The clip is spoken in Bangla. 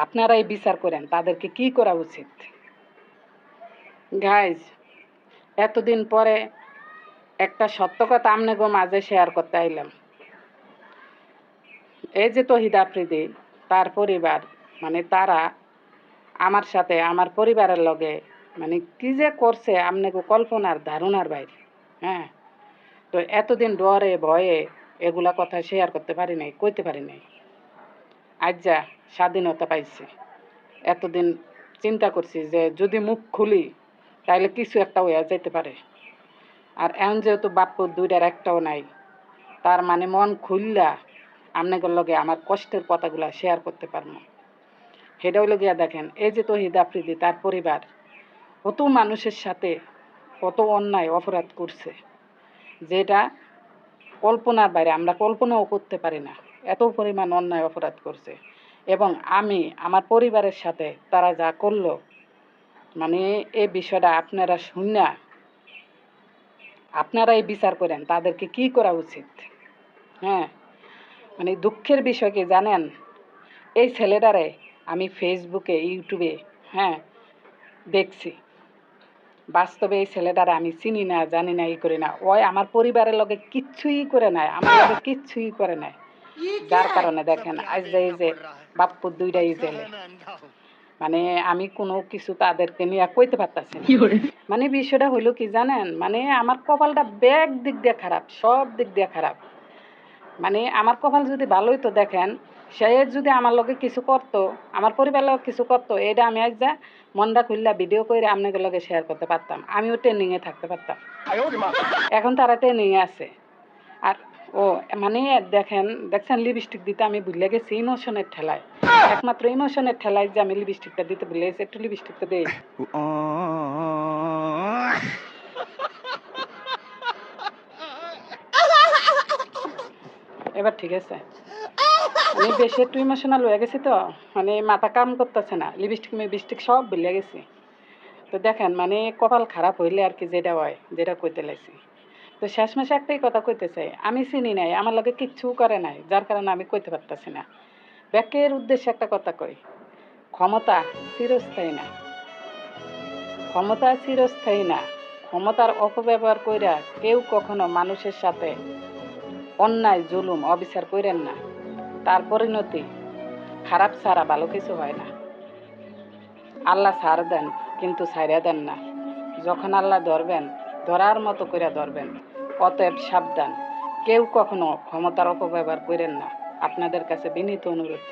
আপনারাই বিচার করেন তাদেরকে কি করা উচিত। গাইজ, এতদিন পরে একটা সত্য কথা আপনাকে মাঝে শেয়ার করতে আইলাম। এই যে তহিদ আফ্রিদি, তার পরিবার, মানে তারা আমার সাথে আমার পরিবারের লগে মানে কি যে করছে আপনাকে কল্পনার ধারণার বাইরে। হ্যাঁ, তো এতদিন ডরে ভয়ে এগুলা কথা শেয়ার করতে পারি নাই, কইতে পারি নাই। আজ যা স্বাধীনতা পাইছি, এতদিন চিন্তা করছি যে যদি মুখ খুলি তাইলে কিছু একটা হইয়া যেতে পারে। আর এখন যেহেতু বাপ্পুর দুইটার একটাও নাই, তার মানে মন খুললা আপনাদের লগে আমার কষ্টের কথাগুলা শেয়ার করতে পারবো। সেটা হইলো গিয়া দেখেন, এই যে তহিদ আফ্রিদি, তার পরিবার কত মানুষের সাথে কত অন্যায় অপরাধ করছে, যেটা কল্পনার বাইরে, আমরা কল্পনাও করতে পারি না এত পরিমাণ অন্যায় অপরাধ করছে। এবং আমি আমার পরিবারের সাথে তারা যা করলো, মানে এই বিষয়টা আপনারা শুনে আপনারাই বিচার করেন তাদেরকে কি করা উচিত। হ্যাঁ, মানে দুঃখের বিষয় কি জানেন, এই ছেলেটারে আমি ফেসবুকে ইউটিউবে দেখছি। বাস্তবে এই ছেলেটারে আমি চিনি না, জানি না, ই করি না। ওই আমার পরিবারের লগে কিচ্ছুই করে নাই, আমার লগে কিচ্ছুই করে নাই। যার কারণে দেখেন আজ এই যে বাপ্পুর দুইটাই জেলে। মানে আমি কোনো কিছু তাদেরকে নিয়ে কইতে পারতাছি না। মানে বিষয়টা হইলো কি জানেন, মানে আমার কপালটা ব্যাগ দিক দিয়ে খারাপ, সব দিক দিয়ে খারাপ। মানে আমার কপাল যদি ভালোই তো দেখেন, সে যদি আমার লগে কিছু করতো, আমার পরিবার লগে কিছু করতো, এটা আমি আজ যা মনটা খুললা ভিডিও করে আপনাদের লগে শেয়ার করতে পারতাম, আমিও ট্রেনিংয়ে থাকতে পারতাম। এখন তারা ট্রেনিংয়ে আছে। আর ও মানে দেখছেন লিপস্টিক দিতে আমি ভুলে গেছি ইমোশনের ঠেলায়, একমাত্র ইমোশনের ঠেলায় যে আমি লিপস্টিকটা দিতে ভুলে গেছি। একটু লিপস্টিকটা দেই। এবার ঠিক আছে, আমি বেশি একটু ইমোশনাল হয়ে গেছি তো, মানে মাথা কাম করতেছে না, লিপস্টিক সব ভুলে গেছি। তো দেখেন মানে কপাল খারাপ হইলে আর কি যেটা হয়, যেটা কইতে লাইছি। তো শেষমেশে একটাই কথা কইতে চাই, আমি চিনি নাই, আমার লগে কিচ্ছু করে নাই, যার কারণে আমি কইতে পারতাছি না। ব্যাকের উদ্দেশ্যে একটা কথা কই, ক্ষমতা চিরস্থায়ী না, ক্ষমতা চিরস্থায়ী না। ক্ষমতার অপব্যবহার কইরা কেউ কখনো মানুষের সাথে অন্যায় জুলুম অবিচার কইরেন না, তার পরিণতি খারাপ ছাড়া ভালো কিছু হয় না। আল্লাহ ছাড় দেন কিন্তু ছাইড়া দেন না, যখন আল্লাহ ধরবেন ধরার মতো কইরা ধরবেন। অতএব সাবধান, কেউ কখনো ক্ষমতার অপব্যবহার কইরেন না, আপনাদের কাছে বিনীত অনুরোধ।